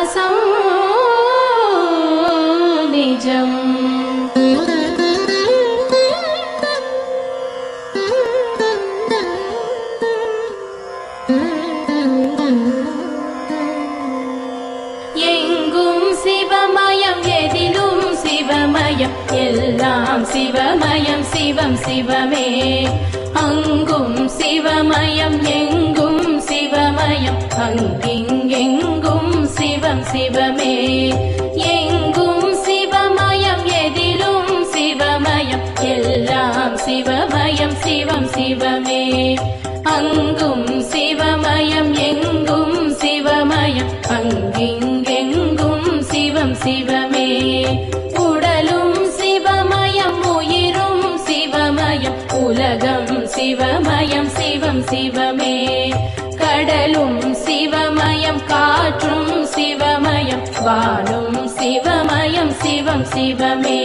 பரவசம் நிஜம். எங்கும் சிவமயம், எதிலும் சிவமயம், எல்லாம் சிவமயம், சிவம் சிவமே. அங்கும் சிவமயம், எங்கும் சிவமயம், அங்கிங்கெங்கும் சிவம் சிவமே. எங்கும் சிவமயம், எதிலும் சிவமயம், எல்லாம் சிவமயம், சிவம் சிவமே. அங்கும் சிவமயம், எங்கும் சிவமயம், அங்கிங்கெங்கும் சிவம் சிவமே. உடலும் சிவமயம், உயிரும் சிவமயம், உலகம் சிவமயம், சிவம் சிவமே. கடலும் சிவமயம், காற்றும் சிவமயம், வானும் சிவமயம், சிவம் சிவமே.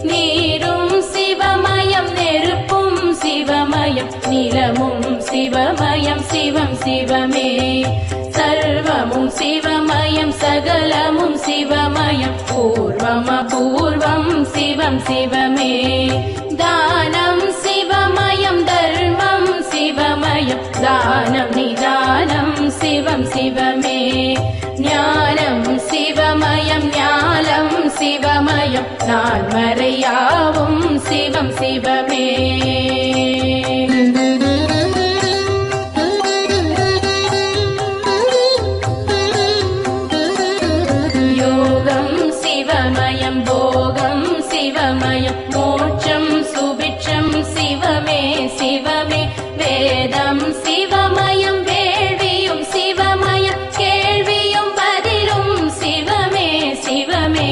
நீரும் சிவமயம், நெருப்பும் சிவமயம், நிலமும் சிவமயம், சிவம் சிவமே. சர்வமும் சிவமயம், சகலமும் சிவமயம், பூர்வம் அபூர்வம் சிவம் சிவமே. தானம் சிவமயம், தர்மம் சிவமயம், தானம் நிதானம் சிவம் சிவமே. ஞானம் சிவமயம், ஞானம் சிவமயம், நான்மறையாவும் சிவம் சிவமே. யோகம் சிவமயம், போகம் சிவமயம், மோட்சம் சுபிட்சம் சிவமே சிவமே. வேதம் சிவமயம், வேள்வியும் சிவமயம், கேள்வியும் பதிலும் சிவமே சிவமே.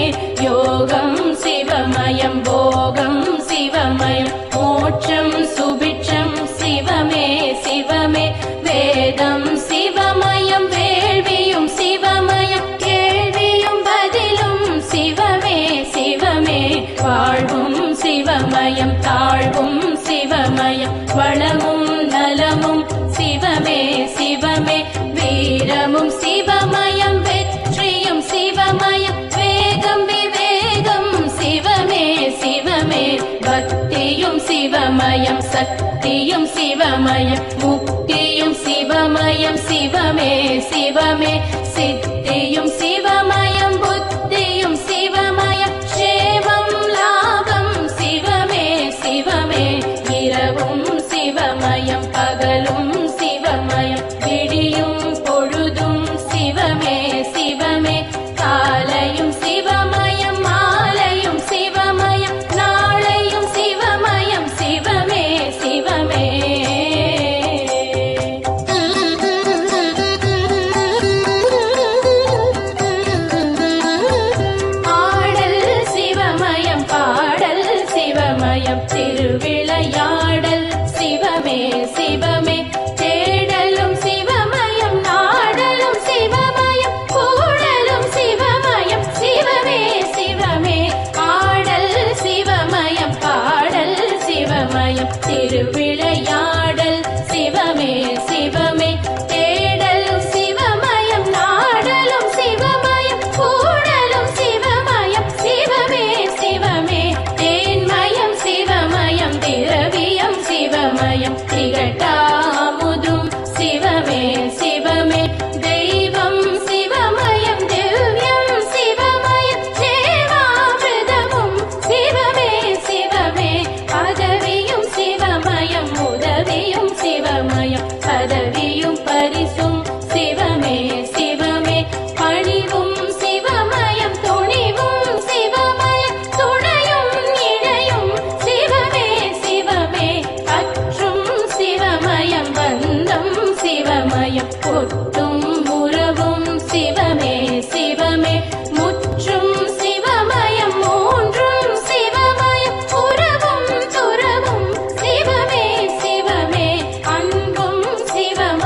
யோகம் சிவமயம், போகம் சிவமயம், மோட்சம் சுபிட்சம் சிவமே சிவமே. வேதம் சிவமயம், வேள்வியும் சிவமயம், கேள்வியும் பதிலும் சிவமே சிவமே. வாழ்வும் சிவமயம், தாழ்வும் சிவமயம், வளமும் நலமும் சிவமே சிவமே. வீரமும் சிவமயம், வெற்றியும் சிவமயம், வேகம் விவேகம் சிவமே சிவமே. பக்தியும் சிவமயம், சக்தியும் சிவமயம், முக்தியும் சிவமயம், சிவமே சிவமே. சித்தியும் சிவமயம், புத்தியும் சிவமயம், சேவம் லாபம் சிவமே சிவமே. இரவும் சிவமயம், பகலும் சிவமயம், விடியும் பொழுதும் சிவமே சிவமே. காலையும் சிவமயம், மாலையும் சிவமயம், நாளையும் சிவமயம், சிவமே சிவமே. ஆடல் சிவமயம், பாடல் சிவமயம், திருவிளையாடல் சிவமே சிவமே. தேடலும் சிவமயம், நாடலும் சிவமயம், கூடலும் சிவமயம், சிவமே சிவமே. ஆடல் சிவமயம், பாடல் சிவமயம், திருவிளையாடல் சிவமே சிவமே. தேடலும் சிவமயம், நாடலும் சிவமயம், கூடலும் சிவமயம், சிவமே சிவமே. தேன்மயம் சிவமயம், திரவியம் சிவமயம், திகட்டாமுதும் சிவமே சிவமே. தெய்வம் சிவமயம், திவ்யம் சிவமயம், தேவாமிர்தமும் சிவமே சிவமே. பதவியும் சிவமயம், உதவியும் சிவமயம், பதவியும் பரிசும் சிவமே சிவமே. பணிவும் சிவமயம், துணிவும் சிவமயம், துணையும் இணையும் சிவமே சிவமே. பற்றும் சிவமயம், பந்தம் சிவமயம், ஒட்டும் உறவும் சிவமே சிவமே. முற்றும் சிவமயம், மூன்றும் சிவமயம், உறவும் துறவும் சிவமே சிவமே. அன்பும் சிவமயம்,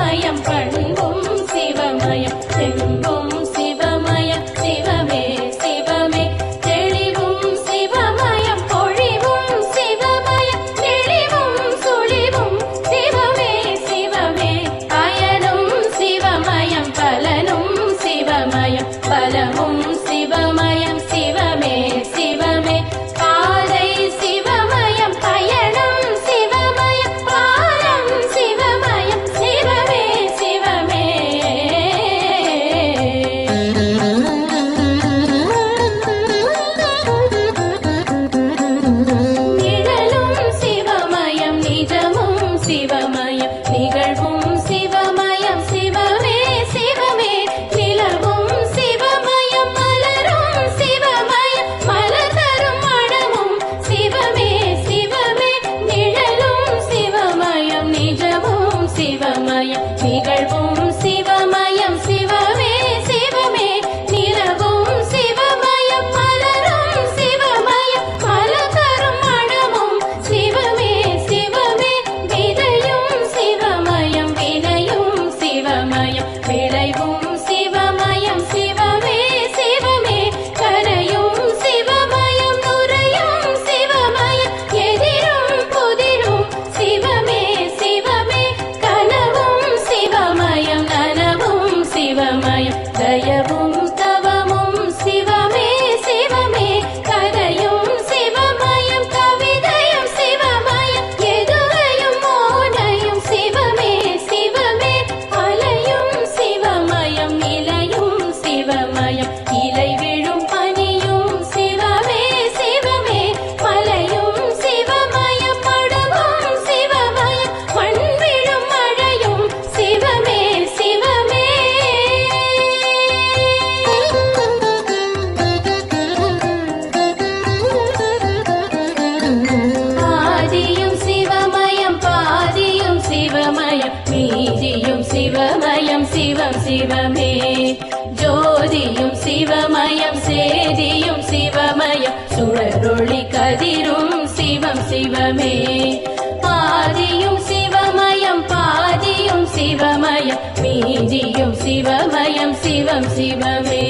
ஆதியும் சிவமயம் பாதியும் சிவமயம் மீதியும் சிவமயம் சிவம் சிவமே ஜோதியும் சிவமயம் சேதியும் சிவமயம் சுடரொளி கதிரும் சிவம் சிவமே ஆதியும் சிவமயம் பாதியும் சிவமயம் மீதியும் சிவமயம் சிவம் சிவமே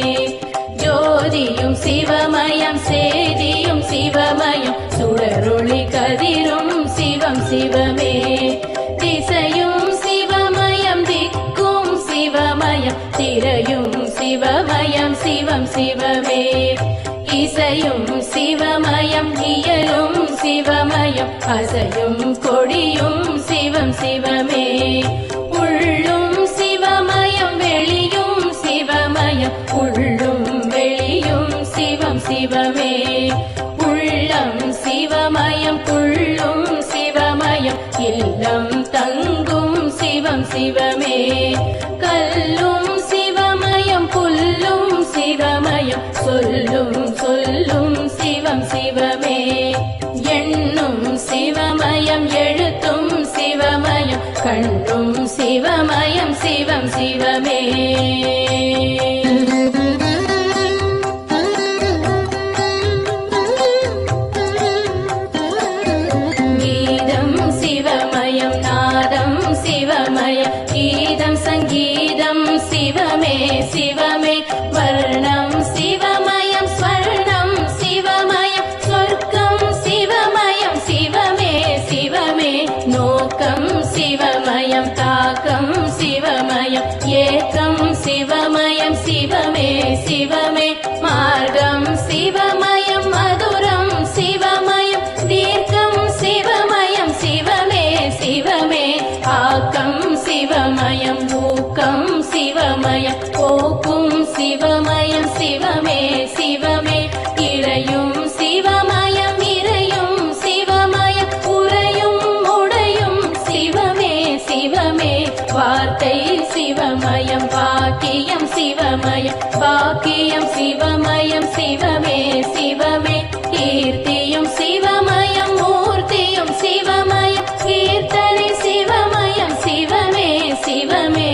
ஜோதியும் சிவமயம் சேதியும் சிவமயம் சுடரொளி கதிரும் சிவம் சிவமே திசையும் சிவமயம் திக்கும் சிவமயம் திரையும் சிவமயம் சிவம் சிவமே இசையும் சிவமயம் இயலும் சிவமயம் அசையும் கொடியும் சிவம் சிவமே உள்ளும் சிவமயம் வெளியும் சிவமயம் உள்ளும் வெளியும் சிவம் சிவமே உள்ளம் சிவமயம் புள்ளும் சிவமயம் இல்லம் தங்கும் சிவம் சிவமே கல்லும் சிவமயம் புல்லும் சிவமயம் சொல்லும் சொல்லும் சிவம் சிவமே எண்ணும் சிவமயம் எழுத்தும் சிவமயம் கண்ணும் சிவமயம் சிவம் சிவமே கீதம் சிவமயம் நாதம் சிவமயம் கீதம் சங்கீதம் சிவமே சிவமே வர்ணம் சிவமயம் ஸ்வர்ணம் சிவமயம் சொர்க்கம் சிவமயம் சிவமே சிவமே நோக்கம் சிவமயம் தாக்கம் சிவமயம் ஏக்கம் சிவமயம் சிவமே சிவமே மார்க்கம் சிவமயம் மதுரம் சிவமயம் தீர்க்கம் சிவமயம் சிவமே சிவமே ஆக்கம் சிவமயம் ஊக்கம் சிவமயம் போக்கும் சிவமயம் சிவமே சிவமே இறையும் சிவமயம் இறையும் சிவமயம் உறையும் உடையும் சிவமே சிவமே வார்த்தை சிவமயம் பாக்கியம் சிவமயம் பாக்கியம் சிவமயம் சிவமே சிவமே கீர்த்தியும் சிவமயம் மூர்த்தியும் சிவமயம் கீர்த்தனை சிவமயம் சிவமே சிவமே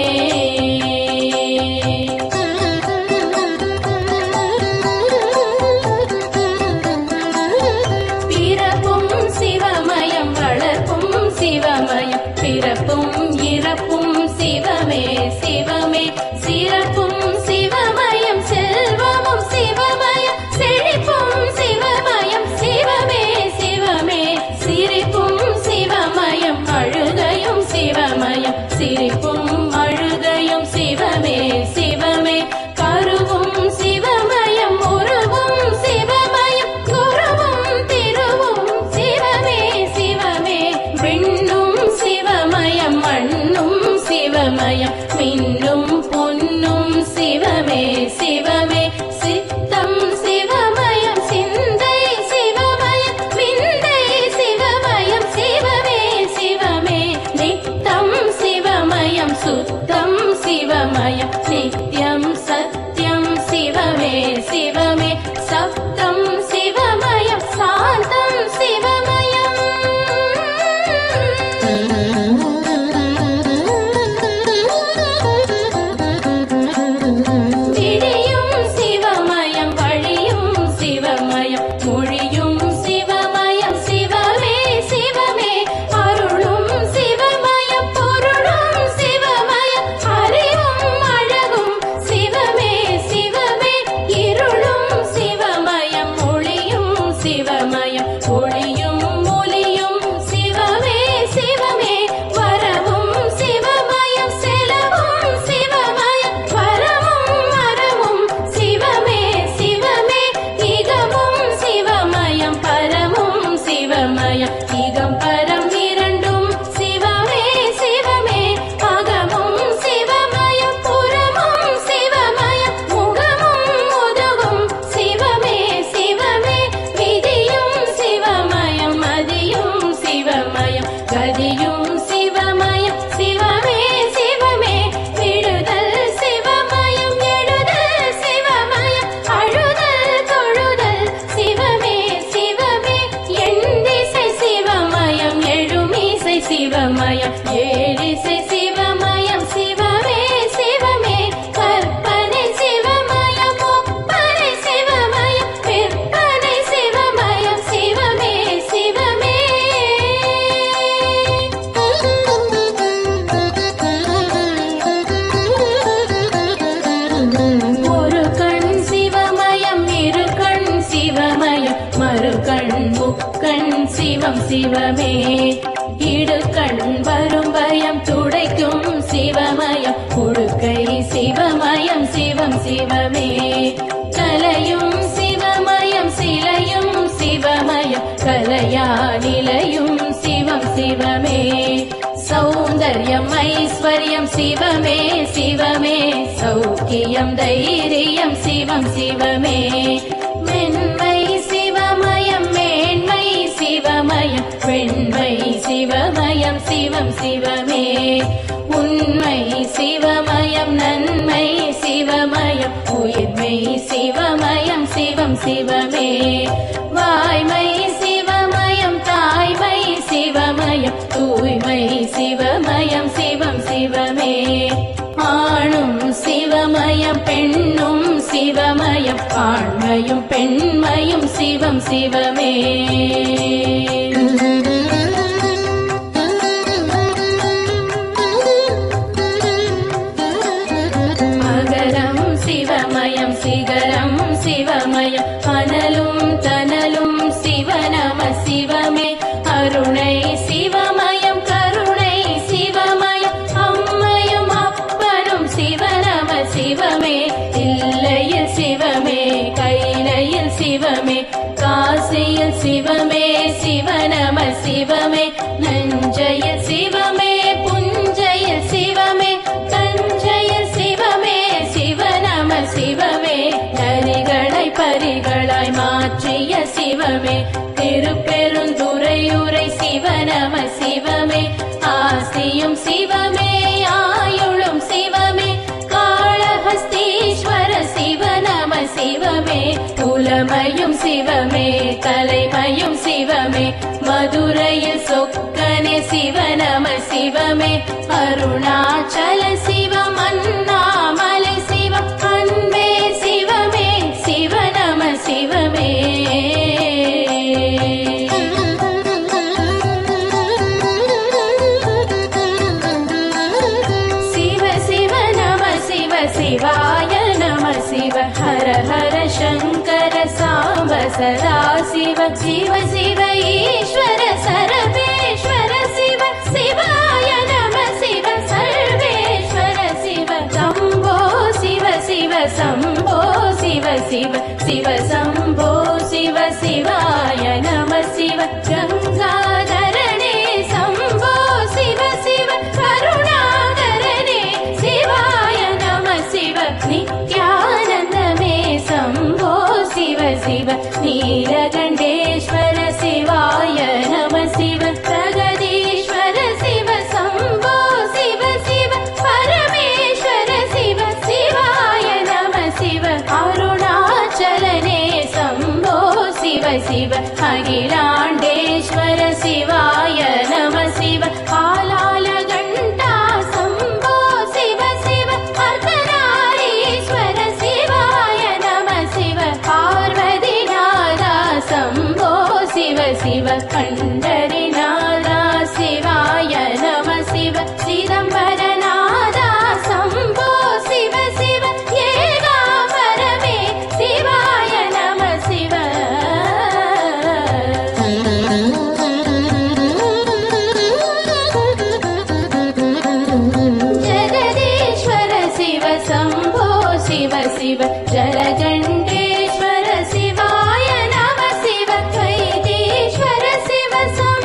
பிறப்பும் சிவமயம் வளர்ப்பும் சிவமயம் பிறப்பும் இறப்பும் சிவமே சிவமே சிறப்பும் சிவமயம் செல்வமும் சிவமயம் செழிப்பும் சிவமயம் சிவமே சிவமே சிரிப்பும் சிவமயம் அழுகையும் சிவமயம் சிரிப்பும் அழுகையும் சிவமே சிவமே கருவும் சிவமயம் உருவும் சிவமயம் குருவும் திருவும் சிவமே சிவமே விண்ணும் சிவமயம் மண்ணும் சிவமயம் மின்னும் பொன்னும் சிவமே சிவமே சித்தம் சிவமயம் சிந்தை சிவமயம் விந்தை சிவமயம் சிவமே சிவமே நித்தம் சிவமயம் சுத்தம் சிவமயம் நித்யம் சத்யம் சிவமே சிவமே சப்தம் சிவமயம் சாந்தம் சிவமயம் விழியும் சிவமயம் வழியும் சிவமயம் மொழியும் சிவமயம் சிவமே சிவமே அருளும் சிவமயம் பொருளும் சிவமயம் அறிவும் அழகும் சிவமே சிவமே இருளும் சிவமயம் ஒளியும் சிவமயம் ஒளியும் ஒளியும் சிவமே சிவமே வரவும் சிவமயம் செலவும் சிவமயம் வரவும் மரமும் சிவமே சிவமே இகமும் சிவமயம் பரமும் சிவமயம் இகம் பரம் இரண்டும் சிவமே சிவமே அகமும் சிவமயம் புறமும் சிவமயம் முகமும் முதுகும் சிவமே சிவமே விதியும் சிவமயம் மதியும் சிவமயம் கதியும் சிவமயம் சிவமே சிவமே விடுதல் சிவமயம் எழுதல் சிவமயம் அழுதல் தொழுதல் சிவமே சிவமே எண்ணில் சிவமயம் ஏழிசை சிவமயம் சிவமே சிவமே கற்பனை சிவமயம் ஒப்பனை சிவமயம் விற்பனை சிவமயம் சிவமே சிவமே ஒரு கண் சிவமயம் இரு கண் சிவமயம் மறு கண் முக்கண் சிவம் சிவமே இடுக்கண் வரும் பயம் துடைக்கும் சிவமயம் உடுக்கை சிவமயம் சிவம் சிவமே கலையும் சிவமயம் சிலையும் சிவமயம் கலையா நிலையும் சிவம் சிவமே சௌந்தர்யம் ஐஸ்வர்யம் சிவமே சிவமே சௌக்கியம் தைரியம் சிவம் சிவமே மென்மை சிவமயம் மேன்மை சிவமயம் வெண்மை சிவமயம் சிவம் சிவமே உண்மை சிவமயம் நன்மை சிவமயம் உயிர்மை சிவமயம் சிவம் சிவமே வாய்மை சிவமயம் தாய்மை சிவமயம் தூய்மை சிவமயம் சிவம் சிவமே ஆணும் சிவமயம் பெண்ணும் சிவமயம் ஆண்மையும் பெண்மையும் சிவம் சிவமே அகரம் சிவமயம் சிகரம் சிவமயம் அனலும் தனலும் சிவநம சிவமே அருணை சிவமயம் கருணை சிவமயம் அம்மையும் அப்பனும் சிவநம சிவமே இல்லையில் சிவமே கைலையில் சிவமே காசியில் சிவமே சிவநம சிவமே நஞ்சையில் சிவமே புஞ்சையில் சிவமே தஞ்சையில் சிவமே சிவநம சிவமே நரிகளை பரிகளாய் மாற்றிய சிவமே திருப்பெருந்துறையுரை சிவநம சிவமே ஆசியும் சிவமே ஆயுளும் சிவமே காளஹஸ்தீஸ்வர சிவநம சிவமே புலமையும் சிவமே தலைமையும் சிவமே மதுரையில் சொக்கனே சிவநம சிவமே அருணாச்சல சிவம் அண்ணாமலை சிவம் அன்பே சிவமே சிவநம சிவமே சிவ சிவ நம சிவ சிவாய நம சிவ ஹர ஹர சங்கர சாம்ப சதா சிவ சிவ சிவ ஈஸ்வர சரவேஸ்வர சிவ சிவாய நம சிவ சர்வேஸ்வர சிவ சம்போ சிவ சிவ சம்போ சிவ சிவ சிவ சம்போ சிவ சிவாய நம சிவ கங்காதரனே சம்போ சிவ சிவ கருணாகரனே சிவாய நம சிவ நித்யானந்தமே சம்போ சிவ சிவ நீலகண்டேஸ்வர சிவாய நம சிவ பிரகதீஸ்வர சிவ சம்போ சிவ சிவ பரமேஸ்வர சிவ சிவாய நம சிவ அருணாச்சலனே சம்போ சிவ சிவ அகிலாண்டேஸ்வர சிவாய நம சிவ ஆலாலகண்டா சம்போ சிவ சிவ அர்த்தநாரீஸ்வர சிவாய நம சிவ பார்வதிநாதா சம்போ சிவ சிவ பண்டரிநாதா சிவாய நம சிவ சிதம்பரநாதா சம்போ சிவ சிவ ஏகாம்பரமே சிவாய நம சிவ ஜெகதீஸ்வர சிவ சம்போ சிவ சிவ ஜலகண்டேஸ்வர சிவாய நம சிவ வைத்தீஸ்வர சிவ சம்போ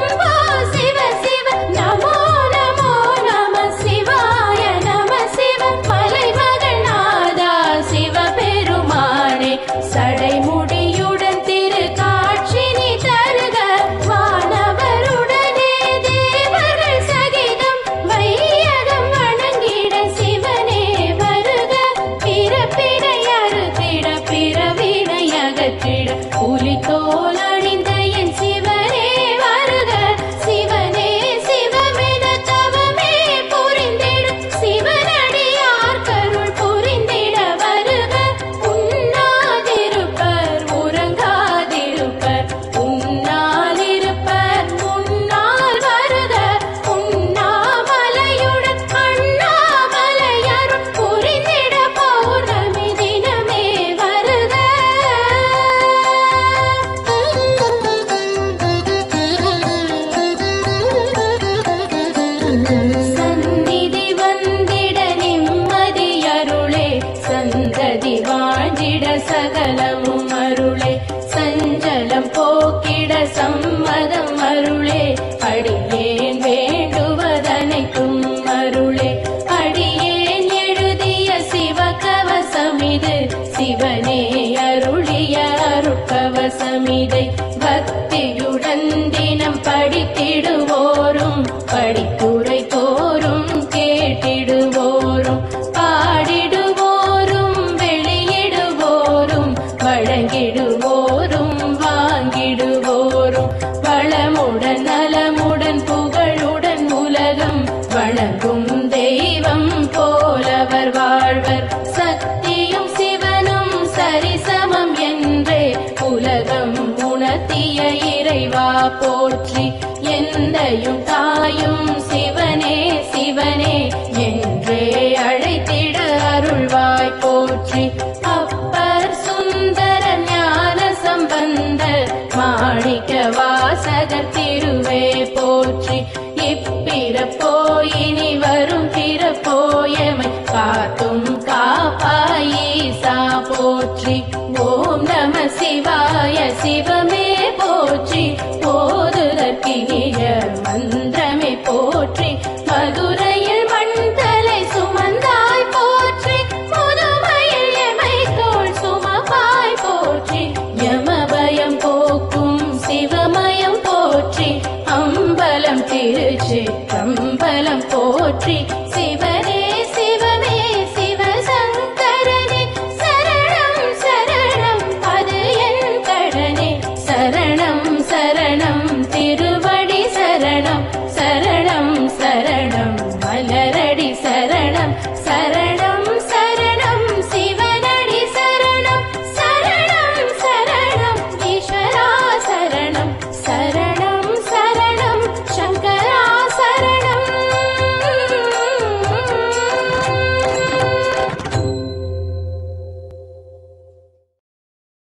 நலமுடன் புகழுடன் உலகம் வணங்கும் தெய்வம் போலவர் வாழ்வர். சக்தியும் சிவனும் சரிசமம் என்றே உலகம் உணர்த்திய இறைவா போற்றி. எந்தையும் தாயும் சிவனே சிவனே என்றே அழைத்திட அருள்வாய் போற்றி. அப்பர் சுந்தர ஞான சம்பந்தர் மாணிக்க வாசகர் திருவே போற்றி. இப்பிறப்போ இனி வரும் பிறப்போயமை காத்தும் காப்பாயீசா போற்றி. ஓம் நம சிவாய சிவமே போற்றி. போதுதற்கினிய மந்திரமே போற்றி. மதுரையில் மண்தலை சுமந்தாய் போற்றி. முதுமையில் எமை தோள் சுமப்பாய் போற்றி. யமபயம் போக்கும் சிவமயம் போற்றி. அம்பலம் திருச்சி அம்பலம் போற்றி. சிவனே